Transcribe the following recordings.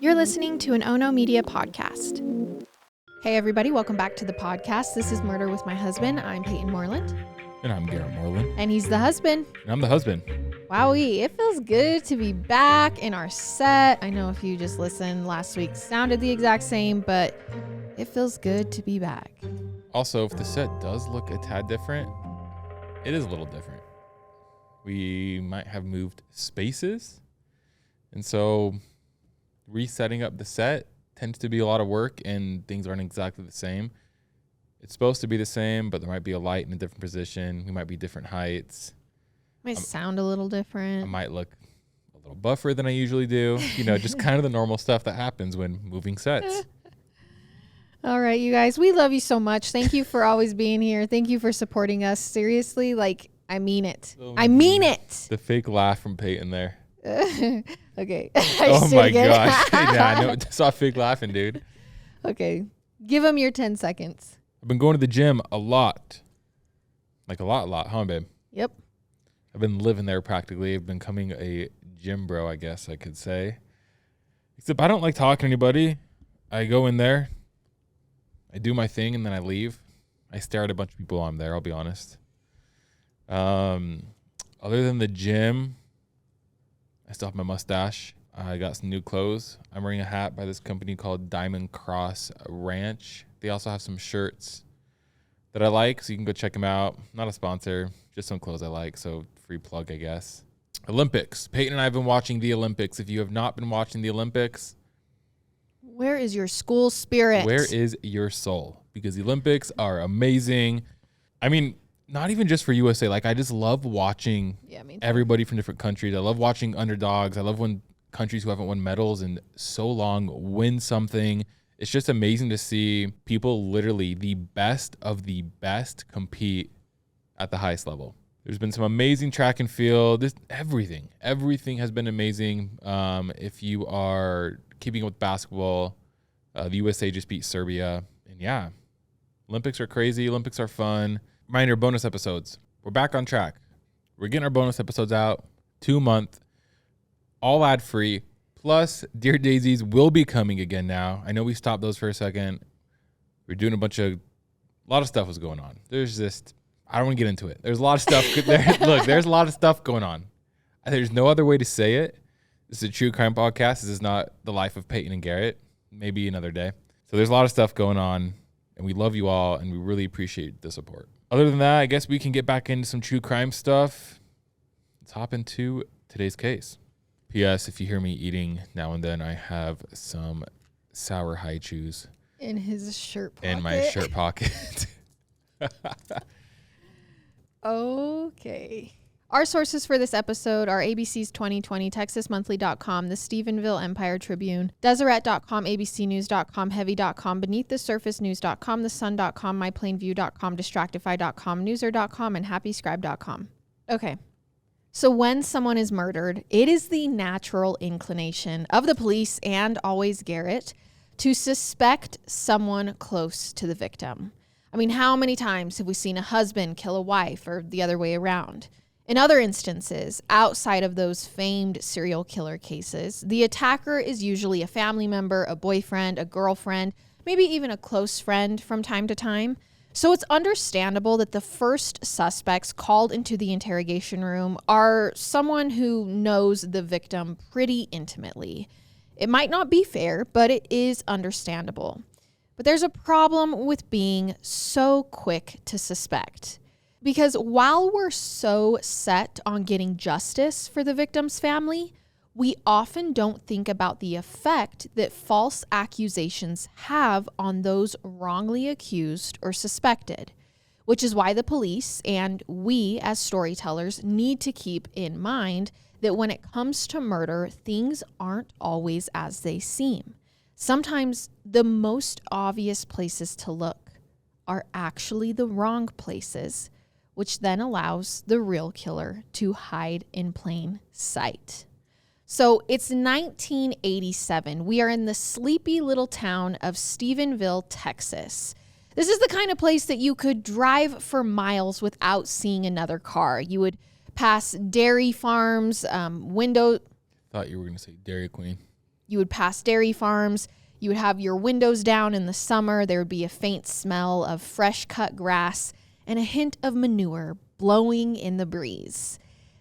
You're listening to an Ono Media podcast. Hey everybody, welcome back to the podcast. This is Murder with My Husband. I'm Payton Moreland. And I'm Garrett Moreland. And he's the husband. And I'm the husband. Wowee, it feels good to be back in our set. I know if you just listened, last week sounded the exact same, but it feels good to be back. Also, if the set does look a tad different, it is a little different. We might have moved spaces. And so resetting up the set tends to be a lot of work and things aren't exactly the same. It's supposed to be the same, but there might be a light in a different position. We might be different heights. Might sound a little different. I might look a little buffer than I usually do. You know, just kind of the normal stuff that happens when moving sets. All right, you guys, we love you so much. Thank you for always being here. Thank you for supporting us. Seriously, I mean it. I mean it. The fake laugh from Payton there. Okay. Oh my gosh. I know. Saw fake laughing, dude. Okay. Give him your 10 seconds. I've been going to the gym a lot. Like a lot, huh, babe? Yep. I've been living there practically. I've been becoming a gym bro, I guess I could say. Except I don't like talking to anybody. I go in there, I do my thing, and then I leave. I stare at a bunch of people while I'm there, I'll be honest. Other than the gym, I still have my mustache. I got some new clothes. I'm wearing a hat by this company called Diamond Cross Ranch. They also have some shirts that I like, so you can go check them out. Not a sponsor, just some clothes I like, so free plug, I guess. Olympics. Payton and I have been watching the Olympics. If you have not been watching the Olympics, where is your school spirit? Where is your soul? Because the Olympics are amazing. I mean, not even just for USA. Like, I just love watching everybody from different countries. I love watching underdogs. I love when countries who haven't won medals in so long win something. It's just amazing to see people, literally the best of the best, compete at the highest level. There's been some amazing track and field. Everything has been amazing. If you are keeping up with basketball, the USA just beat Serbia. And yeah, Olympics are crazy. Olympics are fun. Reminder, bonus episodes. We're back on track. We're getting our bonus episodes out 2 a month, all ad free. Plus, Dear Daisies will be coming again now. I know we stopped those for a second. We're doing a lot of stuff was going on. I don't want to get into it. There's a lot of stuff. There's a lot of stuff going on. There's no other way to say it. This is a true crime podcast. This is not the life of Payton and Garrett. Maybe another day. So there's a lot of stuff going on, and we love you all, and we really appreciate the support. Other than that, I guess we can get back into some true crime stuff. Let's hop into today's case. P.S. If you hear me eating now and then, I have some sour high chews in his shirt pocket. In my shirt pocket. Okay. Our sources for this episode are ABC's 2020, TexasMonthly.com, the Stephenville Empire Tribune, Deseret.com, ABCNews.com, Heavy.com, BeneathTheSurfaceNews.com, TheSun.com, MyPlainView.com, Distractify.com, Newser.com, and HappyScribe.com. Okay. So when someone is murdered, it is the natural inclination of the police and always Garrett to suspect someone close to the victim. I mean, how many times have we seen a husband kill a wife or the other way around? In other instances, outside of those famed serial killer cases, the attacker is usually a family member, a boyfriend, a girlfriend, maybe even a close friend from time to time. So it's understandable that the first suspects called into the interrogation room are someone who knows the victim pretty intimately. It might not be fair, but it is understandable. But there's a problem with being so quick to suspect. Because while we're so set on getting justice for the victim's family, we often don't think about the effect that false accusations have on those wrongly accused or suspected, which is why the police and we as storytellers need to keep in mind that when it comes to murder, things aren't always as they seem. Sometimes the most obvious places to look are actually the wrong places, which then allows the real killer to hide in plain sight. So it's 1987. We are in the sleepy little town of Stephenville, Texas. This is the kind of place that you could drive for miles without seeing another car. You would pass dairy farms, Thought you were going to say Dairy Queen. You would pass dairy farms. You would have your windows down in the summer. There would be a faint smell of fresh cut grass and a hint of manure blowing in the breeze.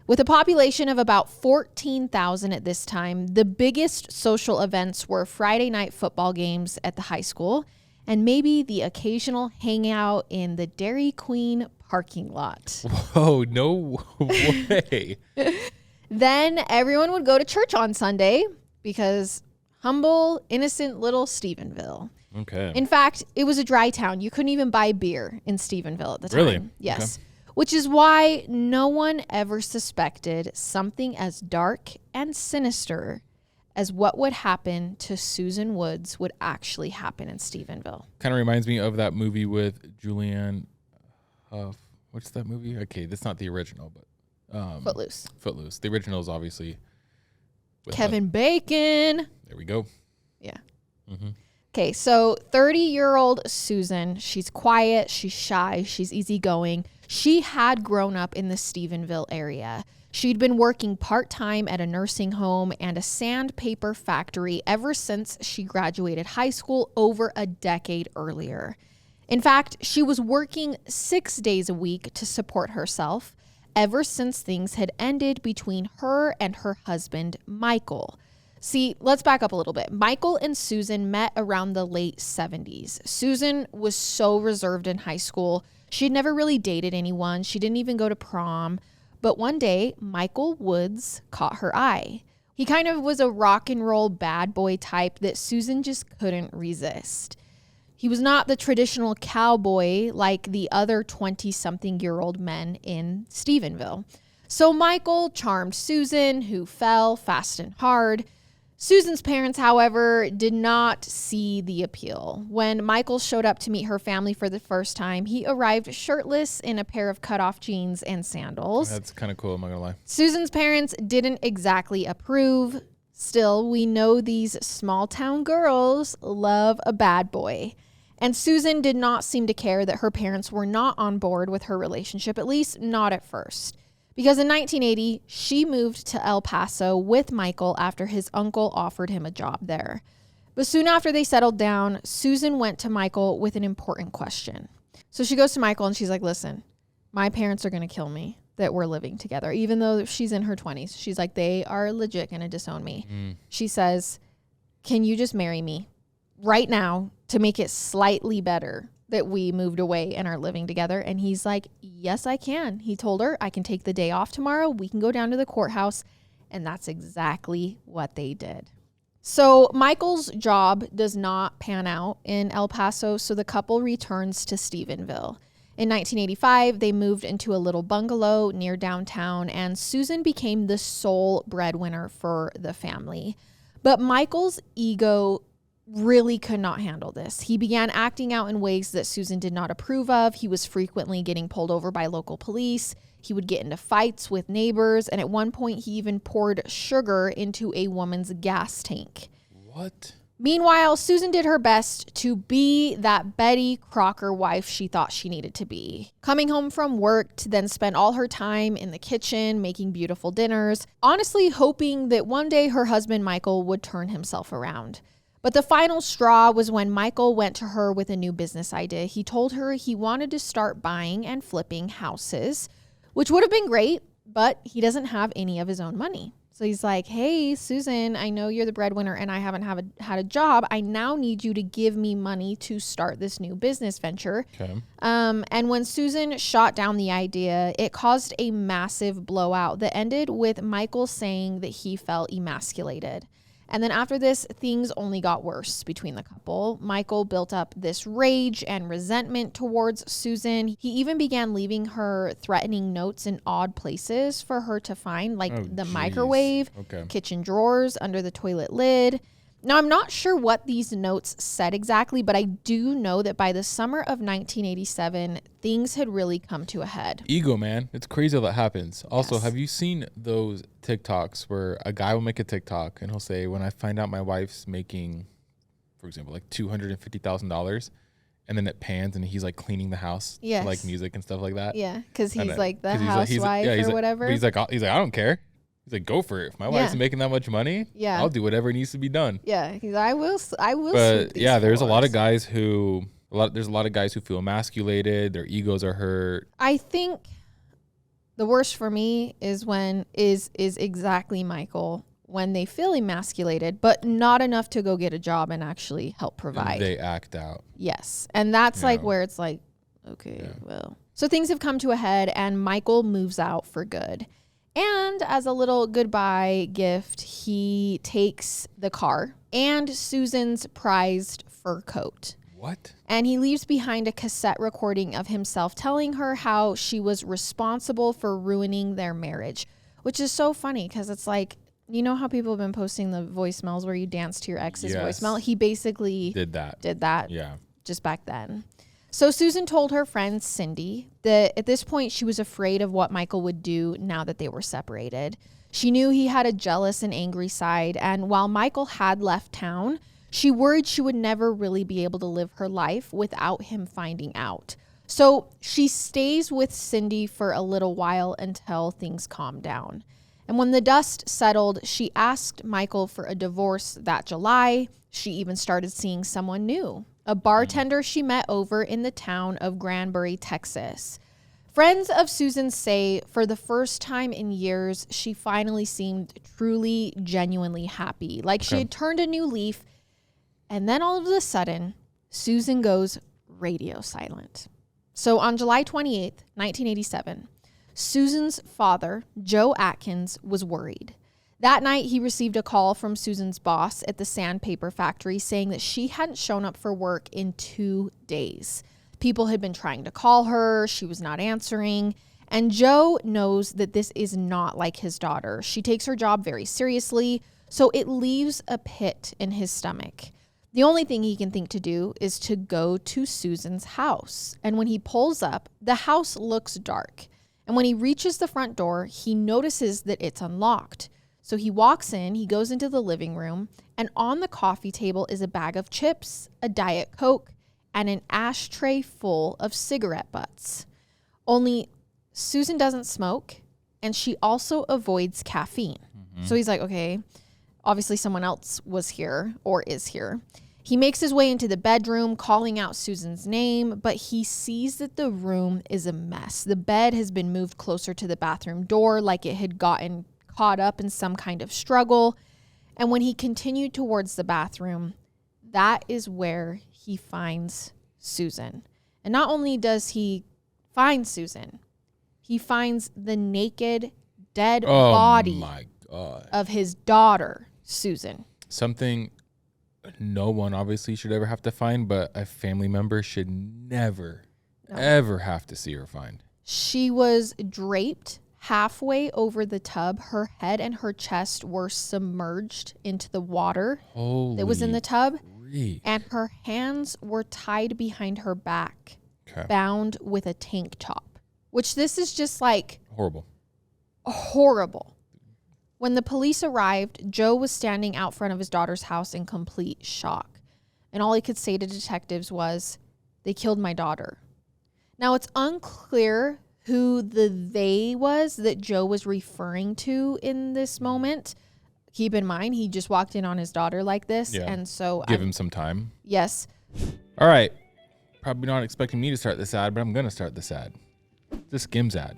With a population of about 14,000 at this time, the biggest social events were Friday night football games at the high school and maybe the occasional hangout in the Dairy Queen parking lot. Whoa, no way. Then everyone would go to church on Sunday because humble, innocent little Stephenville. Okay. In fact, it was a dry town. You couldn't even buy beer in Stephenville at the time. Really? Yes. Okay. Which is why no one ever suspected something as dark and sinister as what would happen to Susan Woods would actually happen in Stephenville. Kind of reminds me of that movie with Julianne. What's that movie? Okay, that's not the original, but Footloose. Footloose. The original is obviously with Kevin Bacon. There we go. Yeah. Mm-hmm. Okay, so 30-year-old Susan, she's quiet, she's shy, she's easygoing. She had grown up in the Stephenville area. She'd been working part-time at a nursing home and a sandpaper factory ever since she graduated high school over a decade earlier. In fact, she was working 6 days a week to support herself ever since things had ended between her and her husband, Michael. See, let's back up a little bit. Michael and Susan met around the late 70s. Susan was so reserved in high school. She'd never really dated anyone. She didn't even go to prom. But one day, Michael Woods caught her eye. He kind of was a rock and roll bad boy type that Susan just couldn't resist. He was not the traditional cowboy like the other 20-something-year-old men in Stephenville. So Michael charmed Susan, who fell fast and hard. Susan's parents, however, did not see the appeal. When Michael showed up to meet her family for the first time, he arrived shirtless in a pair of cutoff jeans and sandals. That's kind of cool, I'm not gonna lie. Susan's parents didn't exactly approve. Still, we know these small town girls love a bad boy. And Susan did not seem to care that her parents were not on board with her relationship, at least not at first. Because in 1980, she moved to El Paso with Michael after his uncle offered him a job there. But soon after they settled down, Susan went to Michael with an important question. So she goes to Michael and she's like, listen, my parents are going to kill me that we're living together. Even though she's in her 20s, she's like, they are legit going to disown me. She says, can you just marry me right now to make it slightly better that we moved away and are living together? And he's like, yes, I can. He told her, I can take the day off tomorrow. We can go down to the courthouse. And that's exactly what they did. So Michael's job does not pan out in El Paso, so the couple returns to Stephenville. In 1985, they moved into a little bungalow near downtown, and Susan became the sole breadwinner for the family. But Michael's ego really could not handle this. He began acting out in ways that Susan did not approve of. He was frequently getting pulled over by local police. He would get into fights with neighbors. And at one point, he even poured sugar into a woman's gas tank. What? Meanwhile, Susan did her best to be that Betty Crocker wife she thought she needed to be. Coming home from work to then spend all her time in the kitchen making beautiful dinners, honestly hoping that one day her husband Michael would turn himself around. But the final straw was when Michael went to her with a new business idea. He told her he wanted to start buying and flipping houses, which would have been great, but he doesn't have any of his own money. So he's like, hey, Susan, I know you're the breadwinner and I haven't had a job. I now need you to give me money to start this new business venture. Okay. And when Susan shot down the idea, it caused a massive blowout that ended with Michael saying that he felt emasculated. And then after this, things only got worse between the couple. Michael built up this rage and resentment towards Susan. He even began leaving her threatening notes in odd places for her to find, like the microwave, kitchen drawers, under the toilet lid. Now, I'm not sure what these notes said exactly, but I do know that by the summer of 1987, things had really come to a head. Ego, man. It's crazy how that happens. Also, Have you seen those TikToks where a guy will make a TikTok and he'll say, when I find out my wife's making, for example, like $250,000, and then it pans and he's like cleaning the house, like music and stuff like that. Yeah, because he's like the housewife or whatever. But he's like, I don't care. He's like, go for it. If my wife's making that much money, I'll do whatever needs to be done. Yeah, he's like, I will. But yeah, there's a lot of guys who feel emasculated. Their egos are hurt. I think the worst for me is exactly Michael, when they feel emasculated, but not enough to go get a job and actually help provide. And they act out. Yes. And that's like where it's like, okay, well. So things have come to a head and Michael moves out for good. And as a little goodbye gift, he takes the car and Susan's prized fur coat. What? And he leaves behind a cassette recording of himself telling her how she was responsible for ruining their marriage, which is so funny because it's like, you know how people have been posting the voicemails where you dance to your ex's voicemail? He basically did that. Yeah. Just back then. So Susan told her friend Cindy that at this point she was afraid of what Michael would do now that they were separated. She knew he had a jealous and angry side, and while Michael had left town, she worried she would never really be able to live her life without him finding out. So she stays with Cindy for a little while until things calm down. And when the dust settled, she asked Michael for a divorce that July. She even started seeing someone new, a bartender she met over in the town of Granbury, Texas. Friends of Susan say for the first time in years, she finally seemed truly, genuinely happy. Like she had turned a new leaf. And then all of a sudden, Susan goes radio silent. So on July 28th, 1987, Susan's father, Joe Atkins, was worried. That night, he received a call from Susan's boss at the sandpaper factory saying that she hadn't shown up for work in 2 days. People had been trying to call her. She was not answering. And Joe knows that this is not like his daughter. She takes her job very seriously, so it leaves a pit in his stomach. The only thing he can think to do is to go to Susan's house. And when he pulls up, the house looks dark. And when he reaches the front door, he notices that it's unlocked. So he walks in, he goes into the living room, and on the coffee table is a bag of chips, a Diet Coke, and an ashtray full of cigarette butts. Only Susan doesn't smoke, and she also avoids caffeine. So he's like, okay, obviously someone else was here or is here. He makes his way into the bedroom, calling out Susan's name, but he sees that the room is a mess. The bed has been moved closer to the bathroom door like it had gotten caught up in some kind of struggle. And when he continued towards the bathroom, that is where he finds Susan. And not only does he find Susan, he finds the naked, dead body of his daughter, Susan. Something no one obviously should ever have to find, but a family member should never, ever have to see or find. She was draped halfway over the tub. Her head and her chest were submerged into the water that was in the tub. And her hands were tied behind her back, bound with a tank top, which this is just like horrible. When the police arrived, Joe was standing out front of his daughter's house in complete shock. And all he could say to detectives was, "They killed my daughter." Now, it's unclear who the they was that Joe was referring to in this moment. Keep in mind, he just walked in on his daughter like this. Yeah. And so give him some time. Yes. All right. Probably not expecting me to start this ad, but I'm going to start this ad. The Skims ad.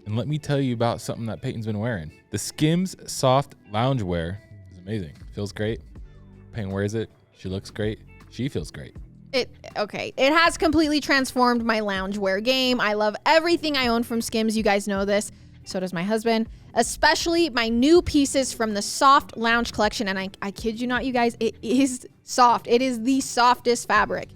And let me tell you about something that Peyton's been wearing. The Skims Soft Loungewear is amazing. Feels great. Peyton wears it. She looks great. She feels great. It has completely transformed my loungewear game. I love everything I own from Skims. You guys know this. So does my husband. Especially my new pieces from the Soft Lounge collection. And I kid you not, you guys, it is soft. It is the softest fabric.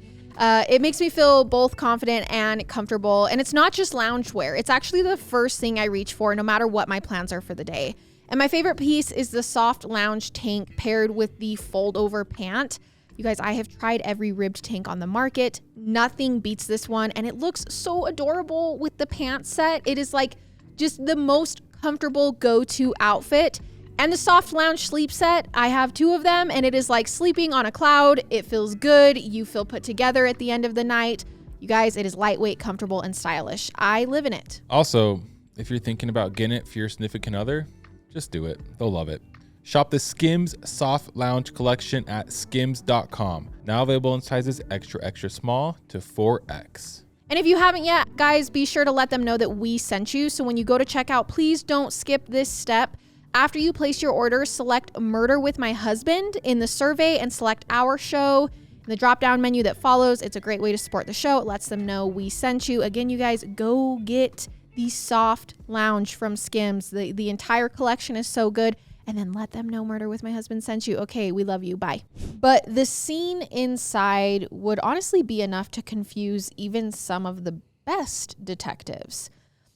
It makes me feel both confident and comfortable. And it's not just loungewear. It's actually the first thing I reach for no matter what my plans are for the day. And my favorite piece is the soft lounge tank paired with the fold over pant. You guys, I have tried every ribbed tank on the market. Nothing beats this one. And it looks so adorable with the pant set. It is like just the most comfortable go-to outfit. And the soft lounge sleep set, I have 2 of them, and it is like sleeping on a cloud. It feels good. You feel put together at the end of the night. You guys, it is lightweight, comfortable, and stylish. I live in it. Also, if you're thinking about getting it for your significant other, Just do it. They'll love it. Shop the Skims Soft Lounge collection at skims.com. Now available in sizes extra, extra small to 4X. And if you haven't yet, guys, be sure to let them know that we sent you. So when you go to checkout, please don't skip this step. After you place your order, select Murder with My Husband in the survey and select our show. In the drop-down menu that follows, it's a great way to support the show. It lets them know we sent you. Again, you guys, go get the Soft Lounge from Skims. The entire collection is so good. And then let them know Murder with My Husband sent you. Okay, we love you. Bye. But the scene inside would honestly be enough to confuse even some of the best detectives,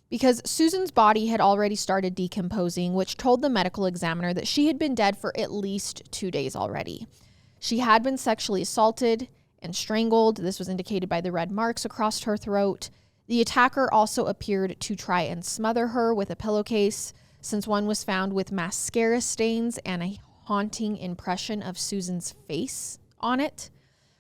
because Susan's body had already started decomposing, which told the medical examiner that she had been dead for at least 2 days already. She had been sexually assaulted and strangled. This was indicated by the red marks across her throat. The attacker also appeared to try and smother her with a pillowcase, since one was found with mascara stains and a haunting impression of Susan's face on it.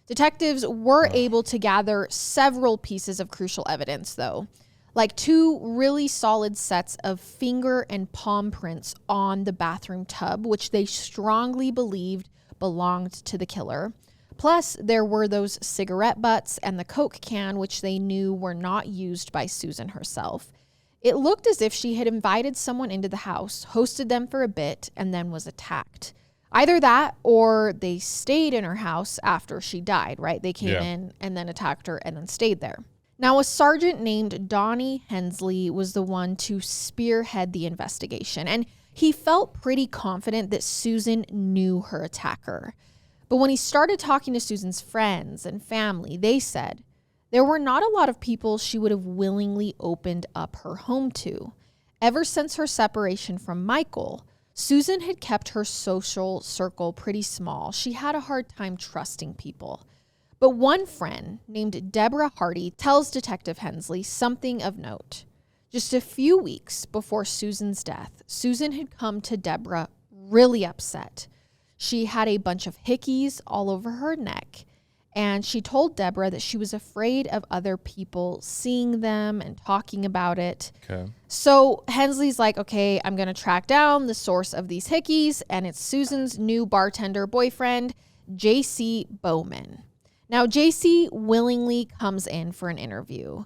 Detectives were able to gather several pieces of crucial evidence, though, like 2 really solid sets of finger and palm prints on the bathroom tub, which they strongly believed belonged to the killer. Plus, there were those cigarette butts and the Coke can, which they knew were not used by Susan herself. It looked as if she had invited someone into the house, hosted them for a bit, and then was attacked. Either that or they stayed in her house after she died, right? They came in and then attacked her and then stayed there. Now, a sergeant named Donnie Hensley was the one to spearhead the investigation, and he felt pretty confident that Susan knew her attacker. But when he started talking to Susan's friends and family, they said there were not a lot of people she would have willingly opened up her home to. Ever since her separation from Michael, Susan had kept her social circle pretty small. She had a hard time trusting people. But one friend named Deborah Hardy tells Detective Hensley something of note. Just a few weeks before Susan's death, Susan had come to Deborah really upset. She had a bunch of hickeys all over her neck, and she told Deborah that she was afraid of other people seeing them and talking about it. Okay. So Hensley's like, okay, I'm going to track down the source of these hickeys, and it's Susan's new bartender boyfriend, J.C. Bowman. Now, J.C. willingly comes in for an interview.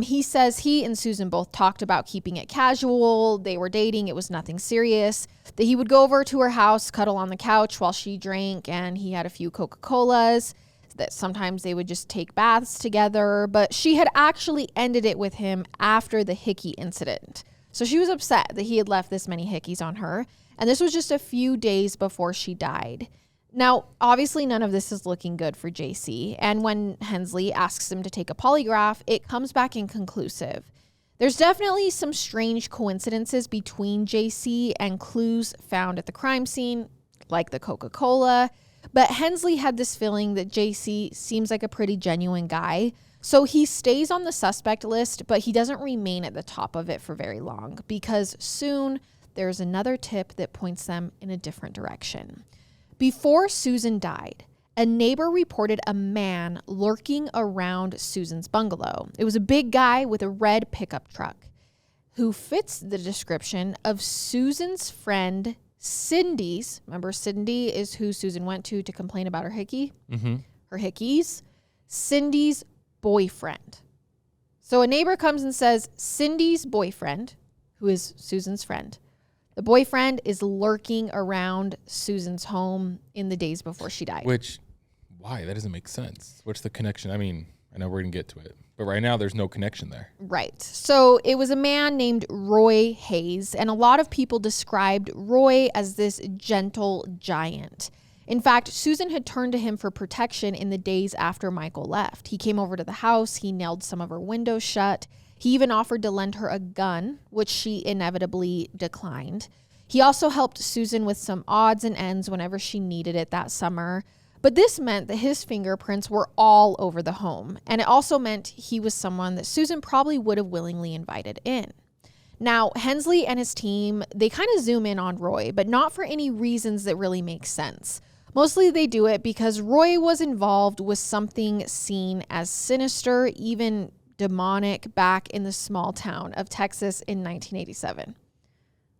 He says he and Susan both talked about keeping it casual. They were dating. It was nothing serious. That he would go over to her house, cuddle on the couch while she drank, and he had a few Coca-Colas. That sometimes they would just take baths together. But she had actually ended it with him after the hickey incident. So she was upset that he had left this many hickeys on her. And this was just a few days before she died. Now, obviously, none of this is looking good for JC. And when Hensley asks him to take a polygraph, it comes back inconclusive. There's definitely some strange coincidences between JC and clues found at the crime scene, like the Coca-Cola. But Hensley had this feeling that JC seems like a pretty genuine guy. So he stays on the suspect list, but he doesn't remain at the top of it for very long, because soon there's another tip that points them in a different direction. Before Susan died, a neighbor reported a man lurking around Susan's bungalow. It was a big guy with a red pickup truck who fits the description of Susan's friend Cindy's. Remember, Cindy is who Susan went to complain about her hickey? Mm-hmm. Her hickeys. Cindy's boyfriend. So a neighbor comes and says, Cindy's boyfriend, who is Susan's friend, the boyfriend is lurking around Susan's home in the days before she died. Which, why? That doesn't make sense. What's the connection? I mean, I know we're going to get to it, but right now there's no connection there. Right. So it was a man named Roy Hayes, and a lot of people described Roy as this gentle giant. In fact, Susan had turned to him for protection in the days after Michael left. He came over to the house. He nailed some of her windows shut. He even offered to lend her a gun, which she inevitably declined. He also helped Susan with some odds and ends whenever she needed it that summer. But this meant that his fingerprints were all over the home. And it also meant he was someone that Susan probably would have willingly invited in. Now, Hensley and his team, they kind of zoom in on Roy, but not for any reasons that really make sense. Mostly they do it because Roy was involved with something seen as sinister, even demonic, back in the small town of Texas in 1987.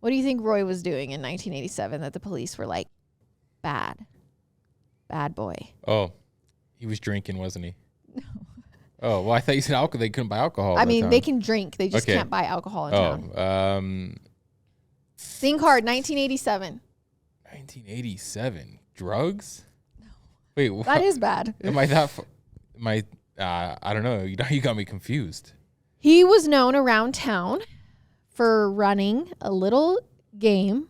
What do you think Roy was doing in 1987 that the police were like, bad boy? Oh, he was drinking, wasn't he? No. Oh, well, I thought you said alcohol. They couldn't buy alcohol. I mean, they can drink. They just can't buy alcohol in town. Think hard. 1987. 1987. Drugs? No. Wait, what? That is bad. Am I that? I don't know. You got me confused. He was known around town for running a little game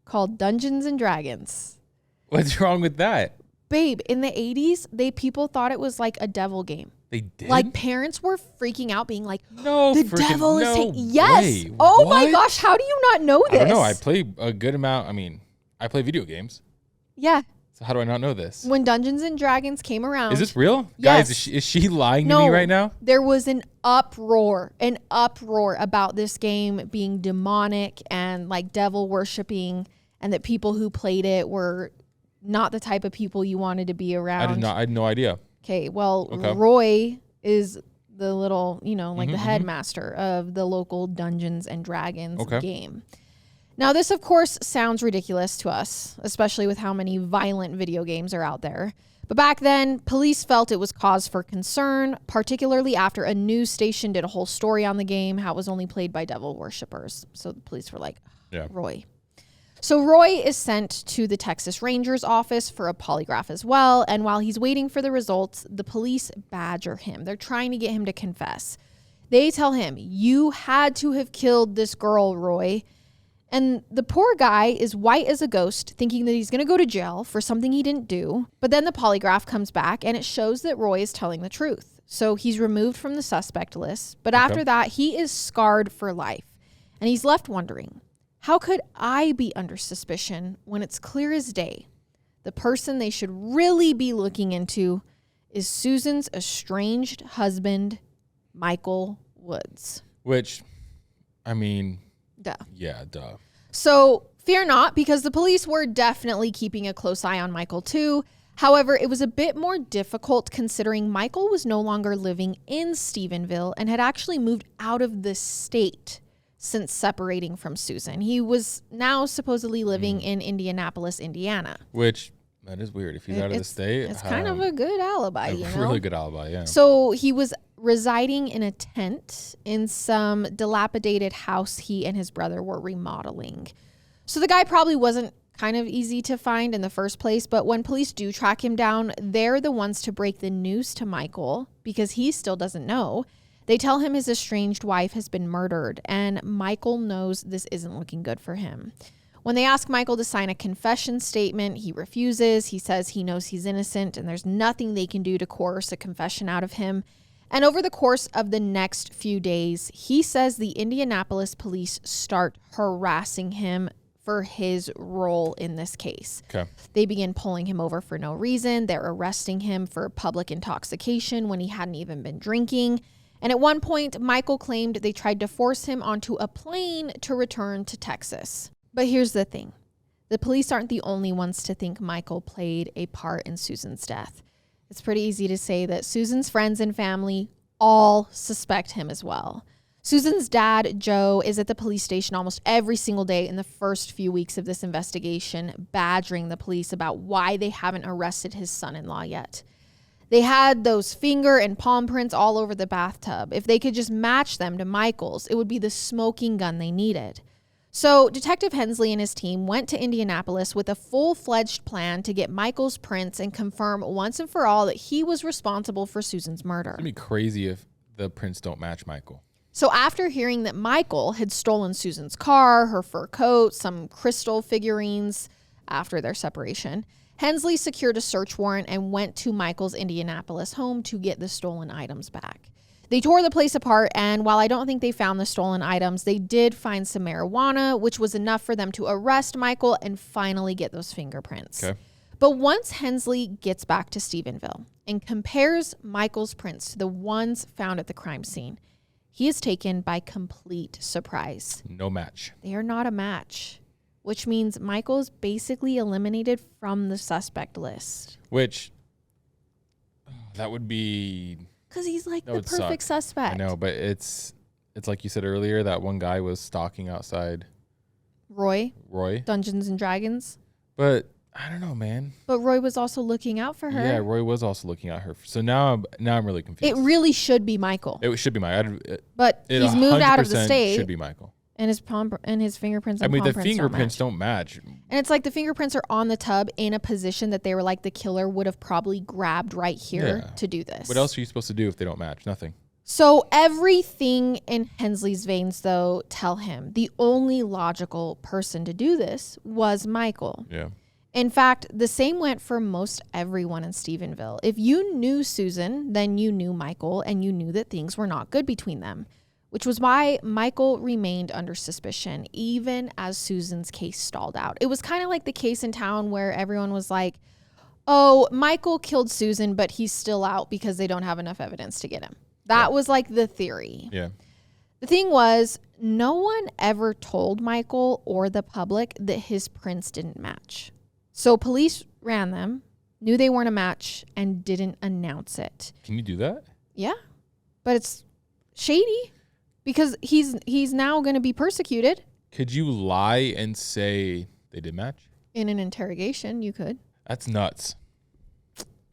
called Dungeons and Dragons. What's wrong with that? Babe, in the 80s, people thought it was like a devil game. They did? Like, parents were freaking out, being like, no, the devil is no yes. Way. Oh what? my gosh, how do you not know this? I don't know. I play a good amount. I mean, I play video games. Yeah. So how do I not know this? When Dungeons and Dragons came around. Is this real? Yes. Guys, is she lying to me right now? There was an uproar about this game being demonic and like devil worshiping, and that people who played it were not the type of people you wanted to be around. I had no idea. Okay, well, Roy is the little, the headmaster of the local Dungeons and Dragons game. Now, this, of course, sounds ridiculous to us, especially with how many violent video games are out there. But back then, police felt it was cause for concern, particularly after a news station did a whole story on the game, how it was only played by devil worshippers. So the police were like, Roy. So Roy is sent to the Texas Rangers office for a polygraph as well. And while he's waiting for the results, the police badger him. They're trying to get him to confess. They tell him, you had to have killed this girl, Roy. And the poor guy is white as a ghost, thinking that he's going to go to jail for something he didn't do. But then the polygraph comes back and it shows that Roy is telling the truth. So he's removed from the suspect list. But after that, he is scarred for life. And he's left wondering, how could I be under suspicion when it's clear as day? The person they should really be looking into is Susan's estranged husband, Michael Woods. Which, I mean... Duh. Yeah, duh. So fear not, because the police were definitely keeping a close eye on Michael too. However, it was a bit more difficult considering Michael was no longer living in Stephenville and had actually moved out of the state since separating from Susan. He was now supposedly living in Indianapolis, Indiana. Which, that is weird. If he's out of the state. It's kind of a good alibi, really good alibi, yeah. So he was residing in a tent in some dilapidated house he and his brother were remodeling. So the guy probably wasn't kind of easy to find in the first place, but when police do track him down, they're the ones to break the news to Michael because he still doesn't know. They tell him his estranged wife has been murdered, and Michael knows this isn't looking good for him. When they ask Michael to sign a confession statement, he refuses. He says he knows he's innocent and there's nothing they can do to coerce a confession out of him. And over the course of the next few days, he says the Indianapolis police start harassing him for his role in this case. Okay. They begin pulling him over for no reason. They're arresting him for public intoxication when he hadn't even been drinking. And at one point, Michael claimed they tried to force him onto a plane to return to Texas. But here's the thing. The police aren't the only ones to think Michael played a part in Susan's death. It's pretty easy to say that Susan's friends and family all suspect him as well. Susan's dad, Joe, is at the police station almost every single day in the first few weeks of this investigation, badgering the police about why they haven't arrested his son-in-law yet. They had those finger and palm prints all over the bathtub. If they could just match them to Michael's, it would be the smoking gun they needed. So Detective Hensley and his team went to Indianapolis with a full-fledged plan to get Michael's prints and confirm once and for all that he was responsible for Susan's murder. It'd be crazy if the prints don't match Michael. So after hearing that Michael had stolen Susan's car, her fur coat, some crystal figurines after their separation, Hensley secured a search warrant and went to Michael's Indianapolis home to get the stolen items back. They tore the place apart, and while I don't think they found the stolen items, they did find some marijuana, which was enough for them to arrest Michael and finally get those fingerprints. Okay. But once Hensley gets back to Stephenville and compares Michael's prints to the ones found at the crime scene, he is taken by complete surprise. No match. They are not a match, which means Michael is basically eliminated from the suspect list. Which, that would be... Because he's like the perfect suspect. I know, but it's like you said earlier, that one guy was stalking outside Roy. Roy. Dungeons and Dragons. But I don't know, man. But Roy was also looking out for her. Yeah, Roy was also looking at her. So now I'm really confused. It really should be Michael. It should be Michael. But he's moved out of the state. Should be Michael. And his fingerprints. And the fingerprints don't match. And it's like the fingerprints are on the tub in a position that they were like the killer would have probably grabbed right here to do this. What else are you supposed to do if they don't match? Nothing. So everything in Hensley's veins, though, tell him the only logical person to do this was Michael. Yeah. In fact, the same went for most everyone in Stephenville. If you knew Susan, then you knew Michael, and you knew that things were not good between them, which was why Michael remained under suspicion, even as Susan's case stalled out. It was kind of like the case in town where everyone was like, oh, Michael killed Susan, but he's still out because they don't have enough evidence to get him. That was like the theory. Yeah. The thing was, no one ever told Michael or the public that his prints didn't match. So police ran them, knew they weren't a match, and didn't announce it. Can you do that? Yeah, but it's shady because he's now going to be persecuted. Could you lie and say they did match? In an interrogation, you could. That's nuts.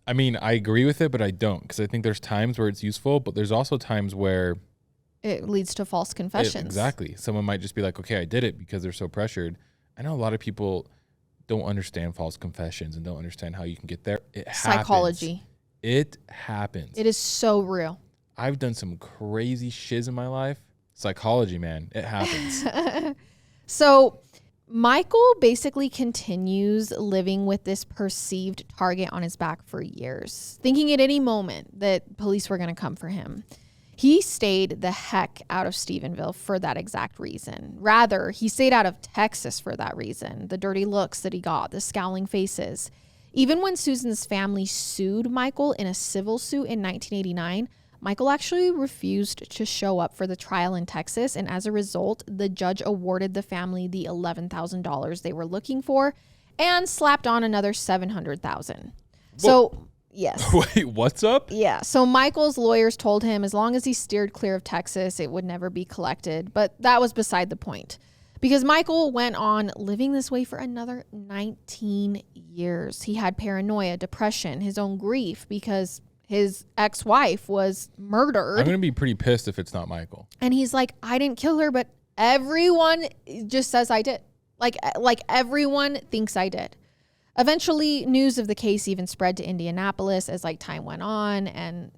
I mean, I agree with it, but I don't, because I think there's times where it's useful, but there's also times where it leads to false confessions. Exactly. Someone might just be like, okay, I did it because they're so pressured. I know a lot of people don't understand false confessions and don't understand how you can get there. It happens. Psychology. It happens. It is so real. I've done some crazy shiz in my life. Psychology, man. It happens. So Michael basically continues living with this perceived target on his back for years, thinking at any moment that police were going to come for him. He stayed the heck out of Stephenville for that exact reason. Rather, he stayed out of Texas for that reason. The dirty looks that he got, the scowling faces. Even when Susan's family sued Michael in a civil suit in 1989, Michael actually refused to show up for the trial in Texas. And as a result, the judge awarded the family the $11,000 they were looking for and slapped on another $700,000. So... Yes. Wait, what's up? Yeah. So Michael's lawyers told him as long as he steered clear of Texas, it would never be collected. But that was beside the point because Michael went on living this way for another 19 years. He had paranoia, depression, his own grief because his ex-wife was murdered. I'm going to be pretty pissed if it's not Michael. And he's like, I didn't kill her, but everyone just says I did. Like everyone thinks I did. Eventually, news of the case even spread to Indianapolis as time went on and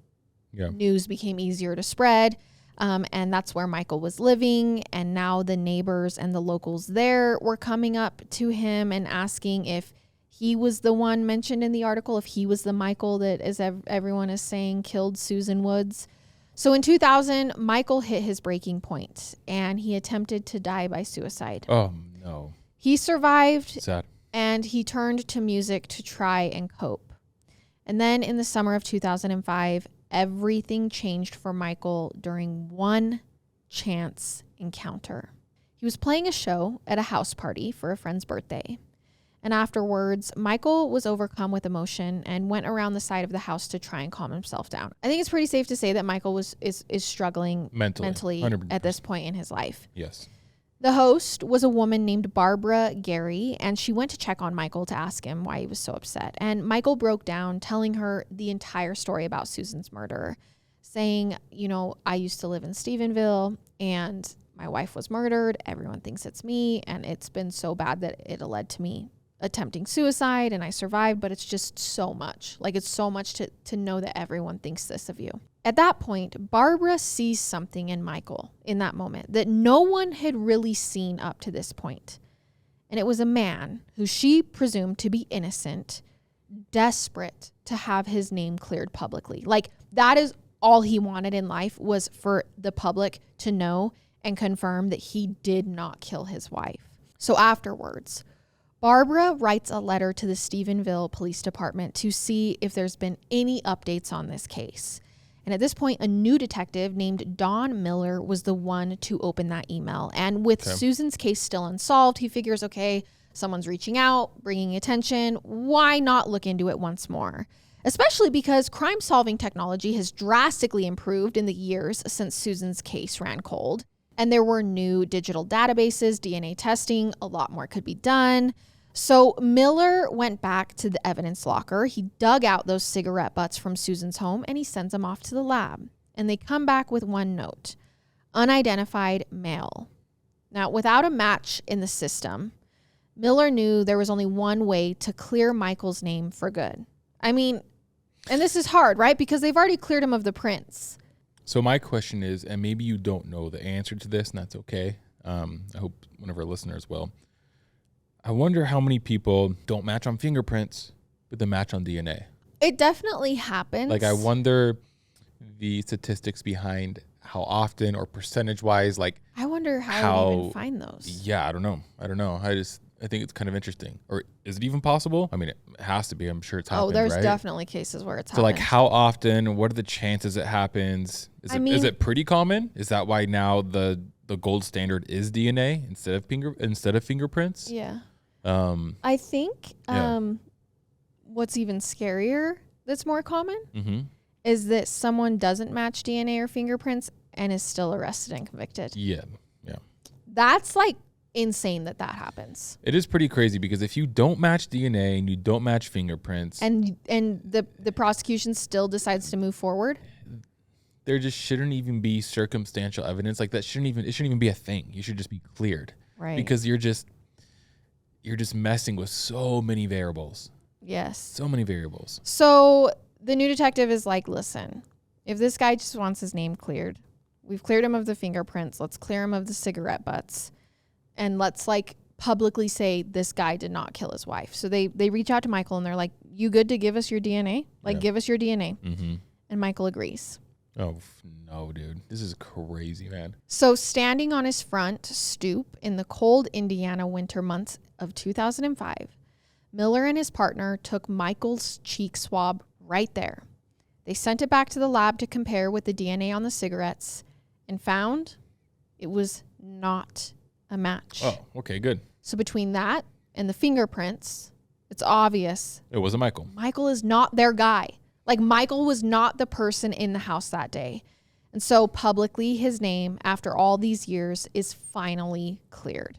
news became easier to spread. And that's where Michael was living. And now the neighbors and the locals there were coming up to him and asking if he was the one mentioned in the article, if he was the Michael that, as everyone is saying, killed Susan Woods. So in 2000, Michael hit his breaking point and he attempted to die by suicide. Oh, no. He survived. Sad. And he turned to music to try and cope. And then in the summer of 2005, everything changed for Michael during one chance encounter. He was playing a show at a house party for a friend's birthday. And afterwards, Michael was overcome with emotion and went around the side of the house to try and calm himself down. I think it's pretty safe to say that Michael is struggling mentally 100%. At this point in his life. Yes. The host was a woman named Barbara Gary, and she went to check on Michael to ask him why he was so upset. And Michael broke down, telling her the entire story about Susan's murder, saying, I used to live in Stephenville, and my wife was murdered. Everyone thinks it's me, and it's been so bad that it led to me attempting suicide, and I survived, but it's just so much. It's so much to know that everyone thinks this of you. At that point, Barbara sees something in Michael in that moment that no one had really seen up to this point. And it was a man who she presumed to be innocent, desperate to have his name cleared publicly. That is all he wanted in life, was for the public to know and confirm that he did not kill his wife. So afterwards, Barbara writes a letter to the Stephenville Police Department to see if there's been any updates on this case. And at this point, a new detective named Don Miller was the one to open that email. And with Susan's case still unsolved, he figures, okay, someone's reaching out, bringing attention. Why not look into it once more? Especially because crime-solving technology has drastically improved in the years since Susan's case ran cold. And there were new digital databases, DNA testing, a lot more could be done. So Miller went back to the evidence locker. He dug out those cigarette butts from Susan's home and he sends them off to the lab. And they come back with one note: unidentified male. Now, without a match in the system, Miller knew there was only one way to clear Michael's name for good. I mean, and this is hard, right? Because they've already cleared him of the prints. So my question is, and maybe you don't know the answer to this, and that's okay. I hope one of our listeners will. I wonder how many people don't match on fingerprints, but they match on DNA. It definitely happens. Like, I wonder the statistics behind how often or percentage-wise, like... I wonder how you even find those. Yeah, I don't know. I think it's kind of interesting. Or is it even possible? I mean, it has to be. I'm sure it's happened, there's right? definitely cases where it's happened. So, like, how often? What are the chances it happens? Is it pretty common? Is that why now the gold standard is DNA instead of fingerprints? Yeah. I think what's even scarier that's more common is that someone doesn't match DNA or fingerprints and is still arrested and convicted. Yeah. That's like insane that happens. It is pretty crazy because if you don't match DNA and you don't match fingerprints and the prosecution still decides to move forward, there just shouldn't even be circumstantial evidence. Like, it shouldn't even be a thing. You should just be cleared. Right. Because you're just messing with so many variables. Yes. So many variables. So the new detective is like, listen, if this guy just wants his name cleared, we've cleared him of the fingerprints. Let's clear him of the cigarette butts. And let's like publicly say this guy did not kill his wife. So they reach out to Michael and they're like, you good to give us your DNA? Like, give us your DNA. Mm-hmm. And Michael agrees. Oh, no, dude. This is crazy, man. So standing on his front stoop in the cold Indiana winter months of 2005, Miller and his partner took Michael's cheek swab right there. They sent it back to the lab to compare with the DNA on the cigarettes and found it was not a match. Oh, okay, good. So between that and the fingerprints, it's obvious. It wasn't Michael. Michael is not their guy. Like, Michael was not the person in the house that day. And so publicly, his name, after all these years, is finally cleared.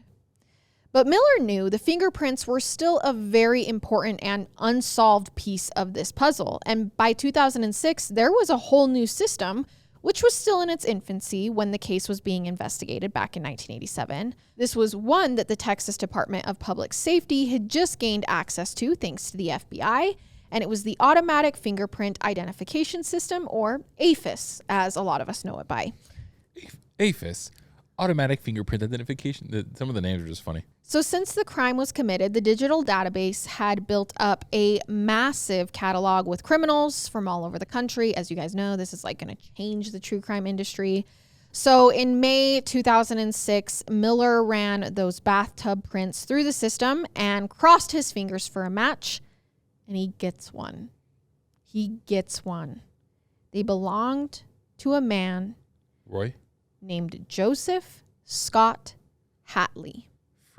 But Miller knew the fingerprints were still a very important and unsolved piece of this puzzle. And by 2006, there was a whole new system, which was still in its infancy when the case was being investigated back in 1987. This was one that the Texas Department of Public Safety had just gained access to thanks to the FBI. And it was the Automatic Fingerprint Identification System, or AFIS, as a lot of us know it by. AFIS, Automatic Fingerprint Identification. Some of the names are just funny. So since the crime was committed, the digital database had built up a massive catalog with criminals from all over the country. As you guys know, this is like going to change the true crime industry. So in May 2006, Miller ran those bathtub prints through the system and crossed his fingers for a match. And he gets one. They belonged to a man named Joseph Scott Hatley.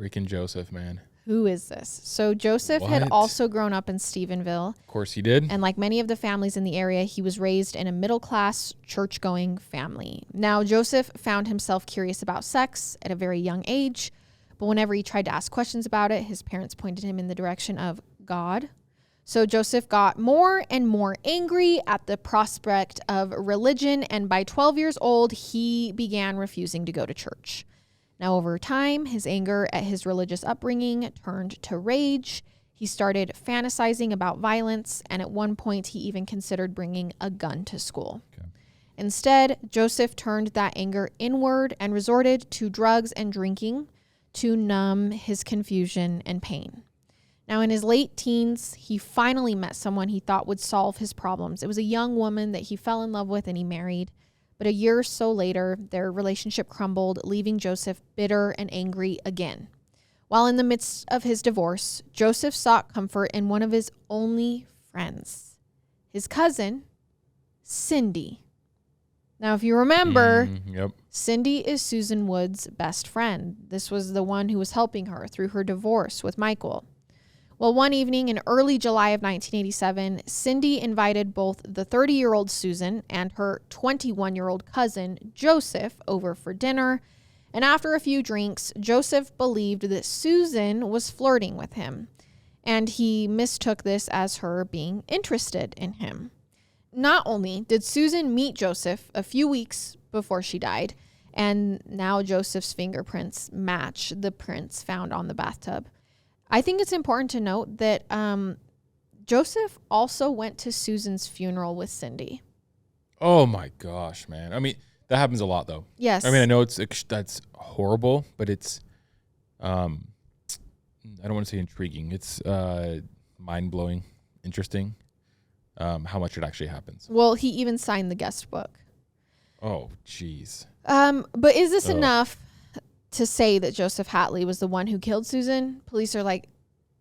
Freaking Joseph, man. Who is this? So Joseph had also grown up in Stephenville. Of course he did. And like many of the families in the area, he was raised in a middle-class, church-going family. Now, Joseph found himself curious about sex at a very young age, but whenever he tried to ask questions about it, his parents pointed him in the direction of God. So Joseph got more and more angry at the prospect of religion, and by 12 years old, he began refusing to go to church. Now, over time, his anger at his religious upbringing turned to rage. He started fantasizing about violence, and at one point, he even considered bringing a gun to school. Okay. Instead, Joseph turned that anger inward and resorted to drugs and drinking to numb his confusion and pain. Now, in his late teens, he finally met someone he thought would solve his problems. It was a young woman that he fell in love with and he married. But a year or so later, their relationship crumbled, leaving Joseph bitter and angry again. While in the midst of his divorce, Joseph sought comfort in one of his only friends, his cousin, Cindy. Now, if you remember, Cindy is Susan Wood's best friend. This was the one who was helping her through her divorce with Michael. Well, one evening in early July of 1987, Cindy invited both the 30-year-old Susan and her 21-year-old cousin, Joseph, over for dinner. And after a few drinks, Joseph believed that Susan was flirting with him, and he mistook this as her being interested in him. Not only did Susan meet Joseph a few weeks before she died, and now Joseph's fingerprints match the prints found on the bathtub. I think it's important to note that Joseph also went to Susan's funeral with Cindy. Oh my gosh, man. I mean, that happens a lot though. Yes. I mean, I know that's horrible, but it's, I don't want to say intriguing. It's mind-blowing, interesting, how much it actually happens. Well, he even signed the guest book. Oh, jeez. But is this enough to say that Joseph Hatley was the one who killed Susan? Police are like,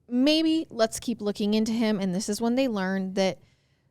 maybe let's keep looking into him. And this is when they learned that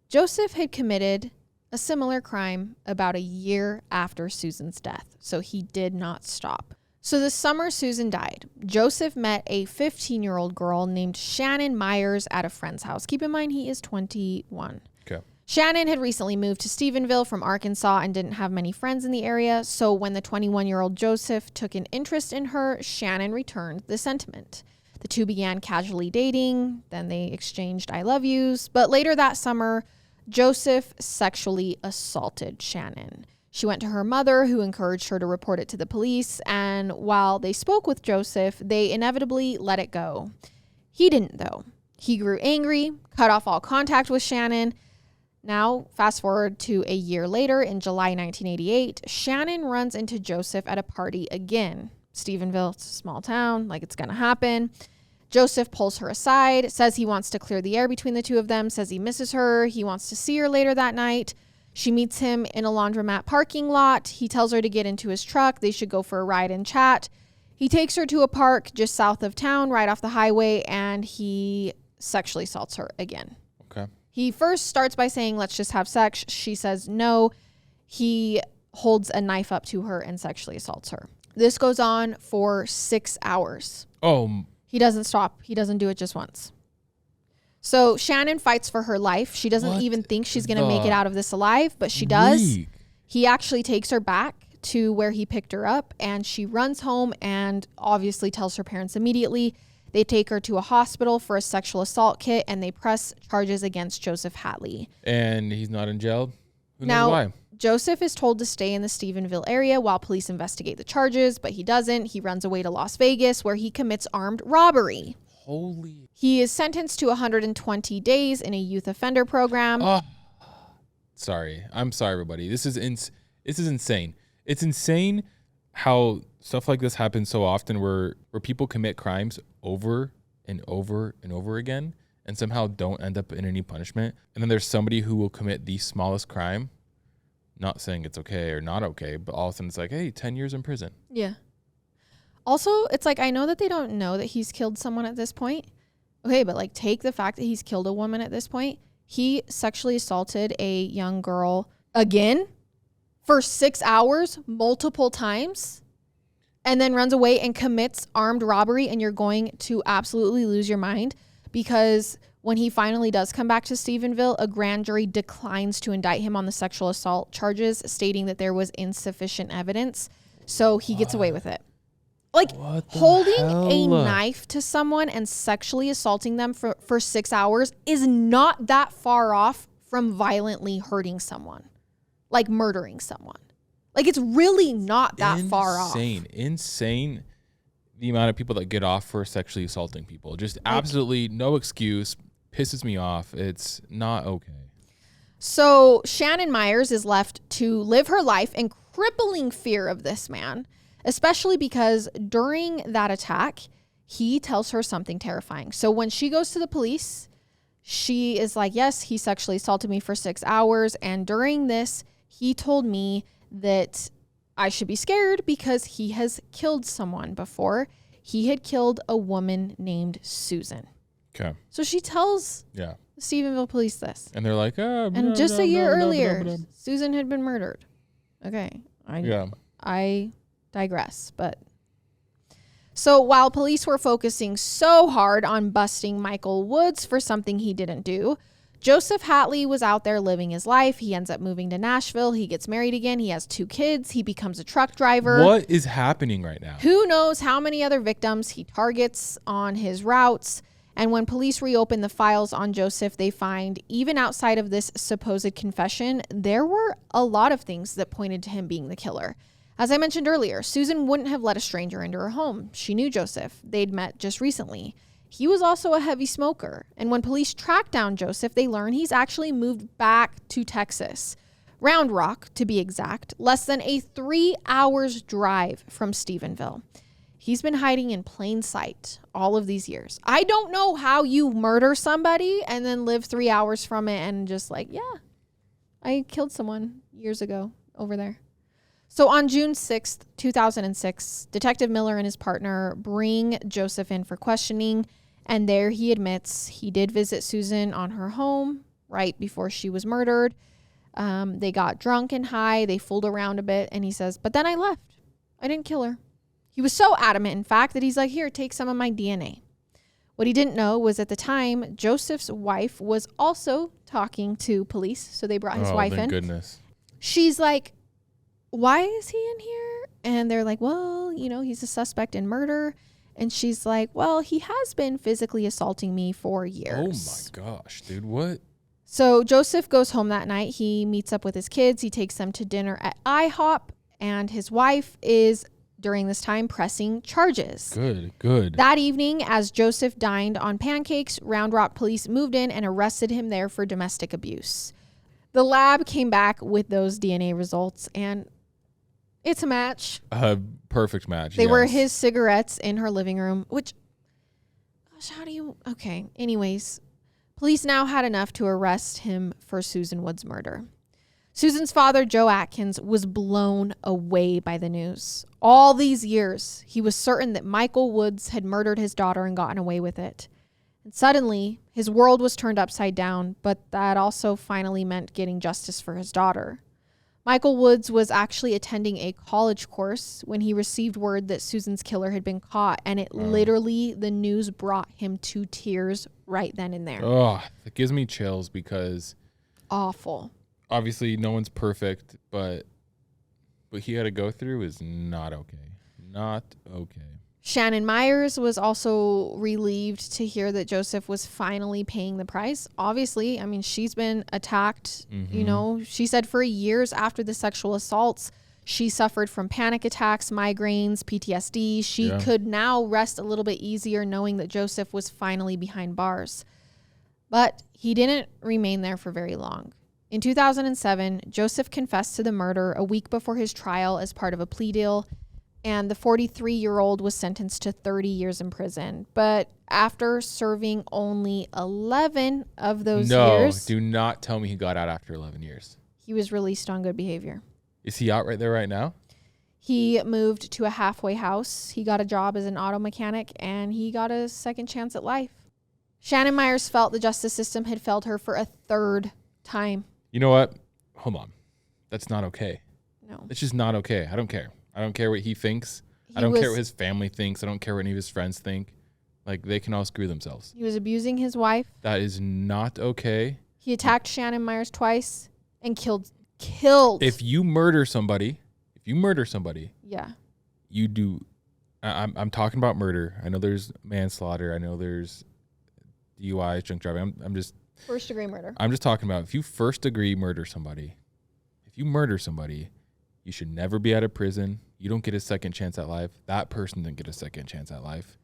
Joseph had committed a similar crime about a year after Susan's death. So he did not stop. So the summer Susan died, Joseph met a 15-year-old girl named Shannon Myers at a friend's house. Keep in mind, he is 21. Okay. Shannon had recently moved to Stephenville from Arkansas and didn't have many friends in the area. So when the 21-year-old Joseph took an interest in her, Shannon returned the sentiment. The two began casually dating. Then they exchanged I love yous. But later that summer, Joseph sexually assaulted Shannon. She went to her mother, who encouraged her to report it to the police. And while they spoke with Joseph, they inevitably let it go. He didn't, though. He grew angry, cut off all contact with Shannon. Now, fast forward to a year later, in July 1988, Shannon runs into Joseph at a party again. Stephenville, it's a small town, like it's going to happen. Joseph pulls her aside, says he wants to clear the air between the two of them, says he misses her, he wants to see her later that night. She meets him in a laundromat parking lot. He tells her to get into his truck. They should go for a ride and chat. He takes her to a park just south of town, right off the highway, and he sexually assaults her again. Okay. He first starts by saying, let's just have sex. She says no. He holds a knife up to her and sexually assaults her. This goes on for 6 hours. Oh. He doesn't stop. He doesn't do it just once. So Shannon fights for her life. She doesn't even think she's going to make it out of this alive, but she does. He actually takes her back to where he picked her up, and she runs home and obviously tells her parents immediately. They take her to a hospital for a sexual assault kit, and they press charges against Joseph Hatley. And he's not in jail? Who knows why? Joseph is told to stay in the Stephenville area while police investigate the charges, but he doesn't. He runs away to Las Vegas, where he commits armed robbery. Holy. He is sentenced to 120 days in a youth offender program. Oh. Sorry. I'm sorry, everybody. This is insane. It's insane how stuff like this happens so often where people commit crimes over and over and over again and somehow don't end up in any punishment. And then there's somebody who will commit the smallest crime, not saying it's okay or not okay, but all of a sudden it's like, hey, 10 years in prison. Yeah. Also, it's like, I know that they don't know that he's killed someone at this point. Okay, but like, take the fact that he's killed a woman at this point. He sexually assaulted a young girl again for 6 hours, multiple times, and then runs away and commits armed robbery. And you're going to absolutely lose your mind, because when he finally does come back to Stephenville, a grand jury declines to indict him on the sexual assault charges, stating that there was insufficient evidence. So he gets away with it. Like, holding a knife to someone and sexually assaulting them for 6 hours is not that far off from violently hurting someone, like murdering someone. Like, it's really not that far off. Insane. The amount of people that get off for sexually assaulting people. Just absolutely no excuse. Pisses me off. It's not okay. So Shannon Myers is left to live her life in crippling fear of this man, especially because during that attack, he tells her something terrifying. So when she goes to the police, she is like, yes, he sexually assaulted me for 6 hours. And during this, he told me that I should be scared because he has killed someone before. He had killed a woman named Susan. Okay. So she tells the Stephenville police this. And they're like, and just a year earlier, Susan had been murdered. Okay. I digress, but so while police were focusing so hard on busting Michael Woods for something he didn't do, Joseph Hatley was out there living his life. He ends up moving to Nashville. He gets married again. He has 2 kids. He becomes a truck driver. What is happening right now? Who knows how many other victims he targets on his routes. And when police reopen the files on Joseph, they find, even outside of this supposed confession, there were a lot of things that pointed to him being the killer. As I mentioned earlier, Susan wouldn't have let a stranger into her home. She knew Joseph. They'd met just recently. He was also a heavy smoker. And when police track down Joseph, they learn he's actually moved back to Texas. Round Rock, to be exact, less than a 3 hours drive from Stephenville. He's been hiding in plain sight all of these years. I don't know how you murder somebody and then live 3 hours from it and just like, yeah, I killed someone years ago over there. So on June 6th, 2006, Detective Miller and his partner bring Joseph in for questioning, and there he admits he did visit Susan on her home right before she was murdered. They got drunk and high. They fooled around a bit, and he says, but then I left. I didn't kill her. He was so adamant, in fact, that he's like, here, take some of my DNA. What he didn't know was at the time, Joseph's wife was also talking to police. So they brought his wife in. Oh, goodness. She's like, why is he in here? And they're like, well, you know, he's a suspect in murder. And she's like, well, he has been physically assaulting me for years. Oh, my gosh, dude, what? So Joseph goes home that night. He meets up with his kids. He takes them to dinner at IHOP. And his wife is, during this time, pressing charges. Good. That evening, as Joseph dined on pancakes, Round Rock police moved in and arrested him there for domestic abuse. The lab came back with those DNA results, and it's a match. A perfect match. They were his cigarettes in her living room, which, gosh, how do you... Okay, anyways, police now had enough to arrest him for Susan Wood's murder. Susan's father, Joe Atkins, was blown away by the news. All these years, he was certain that Michael Woods had murdered his daughter and gotten away with it. And suddenly, his world was turned upside down, but that also finally meant getting justice for his daughter. Michael Woods was actually attending a college course when he received word that Susan's killer had been caught, and it literally, the news brought him to tears right then and there. Oh, it gives me chills because... Awful. Obviously, no one's perfect, but what he had to go through is not okay. Not okay. Shannon Myers was also relieved to hear that Joseph was finally paying the price. Obviously, I mean, she's been attacked, you know. She said for years after the sexual assaults, she suffered from panic attacks, migraines, PTSD. She could now rest a little bit easier knowing that Joseph was finally behind bars. But he didn't remain there for very long. In 2007, Joseph confessed to the murder a week before his trial as part of a plea deal, and the 43-year-old was sentenced to 30 years in prison. But after serving only 11 of those years... No, do not tell me he got out after 11 years. He was released on good behavior. Is he out right there right now? He moved to a halfway house. He got a job as an auto mechanic, and he got a second chance at life. Shannon Myers felt the justice system had failed her for a third time. You know what? Hold on. That's not okay. No. It's just not okay. I don't care. I don't care what he thinks. I don't care what his family thinks. I don't care what any of his friends think. Like, they can all screw themselves. He was abusing his wife. That is not okay. He attacked Shannon Myers twice and killed. If you murder somebody, yeah, you do. I'm talking about murder. I know there's manslaughter. I know there's DUI, drunk driving. I'm just first degree murder. I'm just talking about if you first degree murder somebody. If you murder somebody, you should never be out of prison. You don't get a second chance at life. That person didn't get a second chance at life.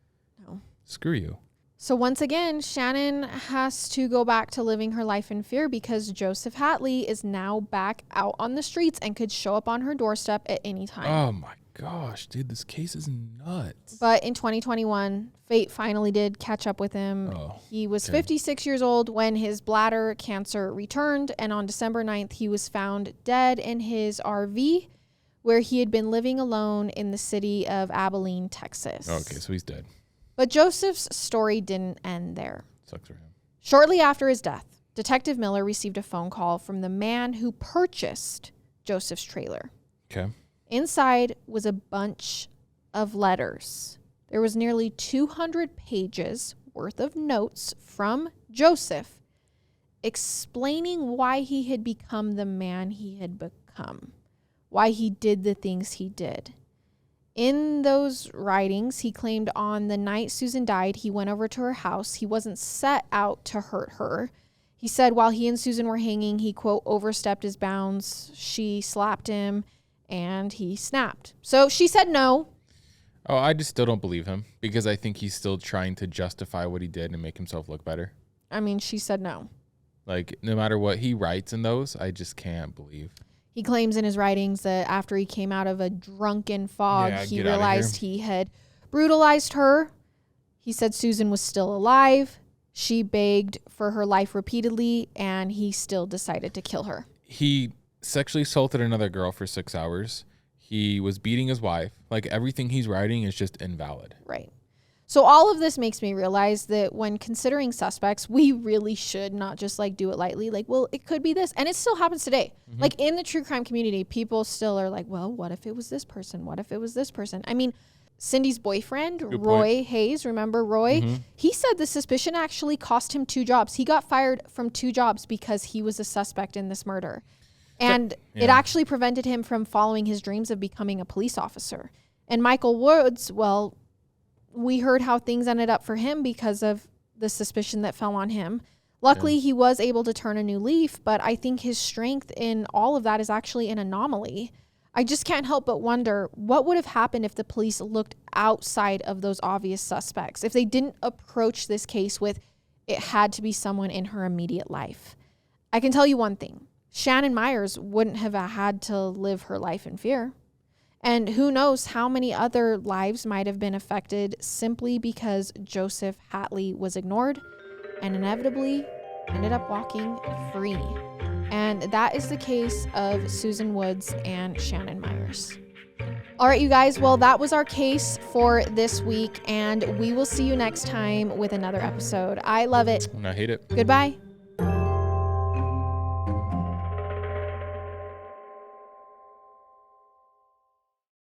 No. Screw you. So once again, Shannon has to go back to living her life in fear because Joseph Hatley is now back out on the streets and could show up on her doorstep at any time. Oh my gosh, dude, this case is nuts. But in 2021, fate finally did catch up with him. He was 56 years old when his bladder cancer returned, and on December 9th, he was found dead in his RV where he had been living alone in the city of Abilene, Texas. Okay, so he's dead. But Joseph's story didn't end there. Sucks for him. Shortly after his death, Detective Miller received a phone call from the man who purchased Joseph's trailer. Okay. Inside was a bunch of letters. There was nearly 200 pages worth of notes from Joseph, explaining why he had become the man he had become, why he did the things he did. In those writings, he claimed on the night Susan died, he went over to her house. He wasn't set out to hurt her. He said while he and Susan were hanging, he, quote, overstepped his bounds. She slapped him and he snapped. So she said no. Oh, I just still don't believe him because I think he's still trying to justify what he did and make himself look better. I mean, she said no. Like, no matter what he writes in those, I just can't believe. He claims in his writings that after he came out of a drunken fog, he realized he had brutalized her. He said Susan was still alive. She begged for her life repeatedly, and he still decided to kill her. He sexually assaulted another girl for 6 hours. He was beating his wife. Like, everything he's writing is just invalid. Right. So all of this makes me realize that when considering suspects, we really should not just like do it lightly. Like, well, it could be this. And it still happens today. Mm-hmm. Like in the true crime community, people still are like, well, what if it was this person? What if it was this person? I mean, Cindy's boyfriend, Roy Hayes, remember Roy? Mm-hmm. He said the suspicion actually cost him 2 jobs. He got fired from 2 jobs because he was a suspect in this murder. And it actually prevented him from following his dreams of becoming a police officer. And Michael Woods, well, we heard how things ended up for him because of the suspicion that fell on him. Luckily, he was able to turn a new leaf, but I think his strength in all of that is actually an anomaly. I just can't help but wonder what would have happened if the police looked outside of those obvious suspects, if they didn't approach this case with it had to be someone in her immediate life. I can tell you one thing. Shannon Myers wouldn't have had to live her life in fear. And who knows how many other lives might have been affected simply because Joseph Hatley was ignored and inevitably ended up walking free. And that is the case of Susan Woods and Shannon Myers. All right, you guys. Well, that was our case for this week, and we will see you next time with another episode. I love it. And I hate it. Goodbye.